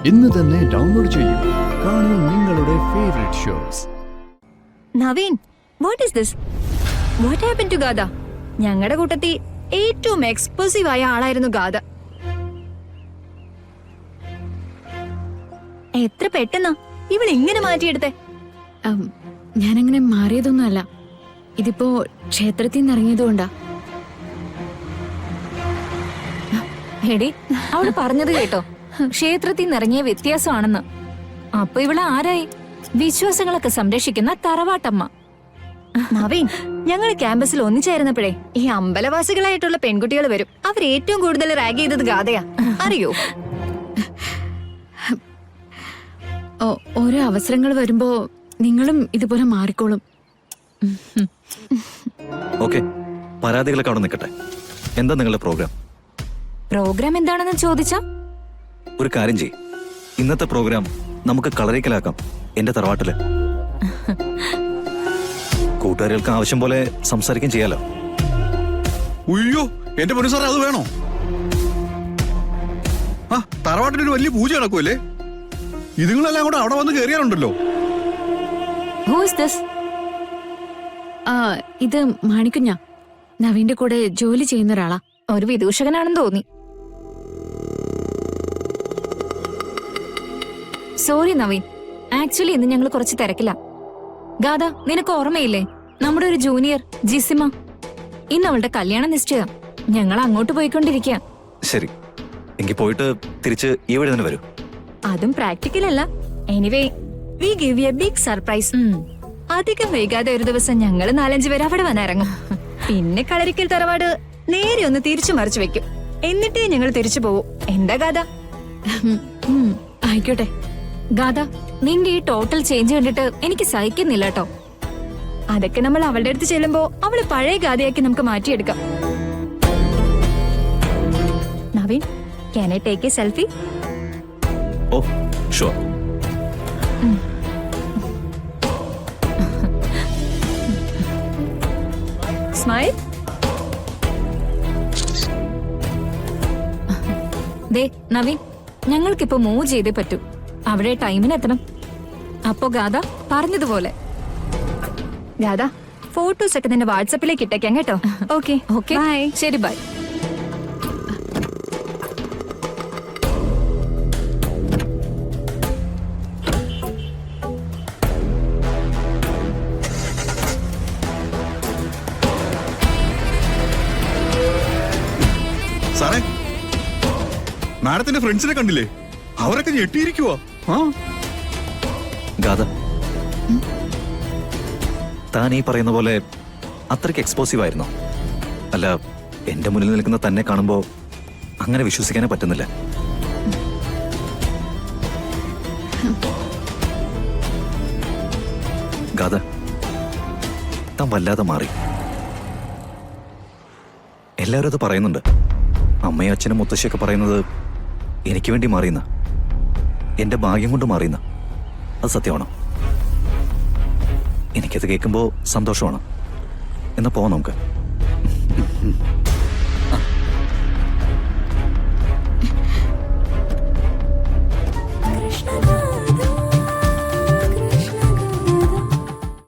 ഇന്ന് തന്നെ ഡൗൺലോഡ് ചെയ്യൂ. കാണൂ നിങ്ങളുടെ favourite shows. Naveen, what is this? What happen to ഗാദ? ഞങ്ങളുടെ കൂട്ടത്തിൽ ഏറ്റവും എക്സ്പ്ലോസീവ് ആയ ആളായിരുന്നു ഗാദ. എത്ര പെട്ടെന്നാ ഇവൾ ഇങ്ങനെ മാറ്റിയെടുത്തേ? ഞാനങ്ങനെ മാറിയതൊന്നുമല്ല. ഇതിപ്പോ ക്ഷേത്രത്തിൽ നിന്ന് ഇറങ്ങിയതുകൊണ്ടാ. എടി, അവള് പറഞ്ഞത് കേട്ടോ, ക്ഷേത്രത്തിൽ നിന്ന് ഇറങ്ങിയ വ്യത്യാസമാണെന്ന്. അപ്പൊ ഇവള് ആരായി? വിശ്വാസങ്ങളൊക്കെ സംരക്ഷിക്കുന്ന തറവാട്ടമ്മ. നവീൻ, ഞങ്ങൾ ക്യാമ്പസിൽ ഒന്നിച്ചായിരുന്നപ്പോഴേ ഈ അമ്പലവാസികളായിട്ടുള്ള പെൺകുട്ടികൾ വരും. അവർ ഏറ്റവും കൂടുതൽ റാഗ് ചെയ്തത് ഗാഥയാ, അറിയോ? ഓരോ അവസരങ്ങൾ വരുമ്പോ നിങ്ങളും ഇതുപോലെ മാറിക്കോളും. ഓക്കെ, പരാതികളൊക്കെ അവിടെ നിൽക്കട്ടെ. എന്താ നിങ്ങളുടെ പ്രോഗ്രാം? പ്രോഗ്രാം എന്താണെന്ന് ചോദിച്ചാ ഒരു കാര്യം ചെയ്യ്, ഇന്നത്തെ പ്രോഗ്രാം നമുക്ക് കളറിക്കലാക്കാം എന്റെ തറവാട്ടില്. കൂട്ടുകാരികൾക്ക് ആവശ്യം പോലെ സംസാരിക്കുകയും ചെയ്യാലോ. ഉയ്യോ, എന്റെ പൊന്നു സാറേ, അത് വേണോ? ആ, തറവാട്ടിനൊരു വലിയ പൂജ നടക്കുമല്ലേ? ഇതുങ്ങളെല്ലാം കൂടെ അവിടെ വന്ന് കയറിയാലുണ്ടല്ലോ. Who is this? ഇത് മാണിക്കുഞ്ഞ, നവീന്റെ കൂടെ ജോലി ചെയ്യുന്ന ഒരാളാ. ഒരു വിദൂഷകനാണെന്ന് തോന്നി. സോറി നവീൻ, ആക്ച്വലി ഇന്ന് ഞങ്ങൾ കുറച്ച് തിരക്കില്ല. ഗാഥ, നിനക്ക് ഓർമ്മയില്ലേ നമ്മുടെ ഒരു ജൂനിയർ ജിസിമ? ഇന്ന് അവളുടെ കല്യാണ നിശ്ചയം. ഞങ്ങൾ അങ്ങോട്ട് പോയിക്കൊണ്ടിരിക്കുക. ശരി, എങ്കിൽ പോയിട്ട് തിരിച്ച് ഈ വഴി തന്നെ വരൂ. അതും പ്രാക്ടിക്കൽ അല്ല. Anyway, we give you a big surprise. അധികം വൈകാതെ ഒരു ദിവസം ഞങ്ങൾ 4-5 പേര് അവിടെ വന്നിറങ്ങും. പിന്നെ കളരിക്കൽ തറവാട് നേരെ ഒന്ന് തിരിച്ചു മറിച്ചു വെക്കും. എന്നിട്ടേ ഞങ്ങൾ തിരിച്ചു പോവും. എന്താ ഗാഥ? ആയിക്കോട്ടെ. ഗാഥ, നിന്റെ ഈ ടോട്ടൽ ചേഞ്ച് കണ്ടിട്ട് എനിക്ക് സഹിക്കുന്നില്ല കേട്ടോ. അതൊക്കെ നമ്മൾ അവളുടെ അടുത്ത് ചെല്ലുമ്പോ അവള് പഴയ ഗാഥയാക്കി നമുക്ക് മാറ്റിയെടുക്കാം. Naveen, can I take a selfie? Oh sure. Smile. ദേ നവീൻ, ഞങ്ങൾക്കിപ്പോ മൂവ് ചെയ്തേ പറ്റൂ. അവിടെ ടൈമിന് എത്തണം. അപ്പോ ഗാഥ പറഞ്ഞതുപോലെ. ഗാഥ, ഫോട്ടോസ് ഒക്കെ നിന്റെ വാട്സാപ്പിലേക്ക് ഇട്ടേക്കാം കേട്ടോ. Okay okay, bye. ശരി, ബൈ. സാറേ, മാഡത്തിന്റെ ഫ്രണ്ട്സിനെ കണ്ടില്ലേ? അവരൊക്കെ ഞെട്ടിയിരിക്കുവാ. ഗാഥ, താൻ ഈ പറയുന്ന പോലെ അത്രയ്ക്ക് എക്സ്പോസീവ് ആയിരുന്നോ? അല്ല, എന്റെ മുന്നിൽ നിൽക്കുന്ന തന്നെ കാണുമ്പോ അങ്ങനെ വിശ്വസിക്കാനേ പറ്റുന്നില്ല. ഗാഥ, താൻ വല്ലാതെ മാറി. എല്ലാവരും അത് പറയുന്നുണ്ട്. അമ്മയും അച്ഛനും മുത്തശ്ശിയൊക്കെ പറയുന്നത് എനിക്ക് വേണ്ടി മാറിയെന്ന, എന്റെ ഭാഗ്യം കൊണ്ട് മാറിയെന്ന. അത് സത്യമാണോ? എനിക്കത് കേൾക്കുമ്പോൾ സന്തോഷമാണ്. എന്നാ പോവാം നമുക്ക്. കൃഷ്ണ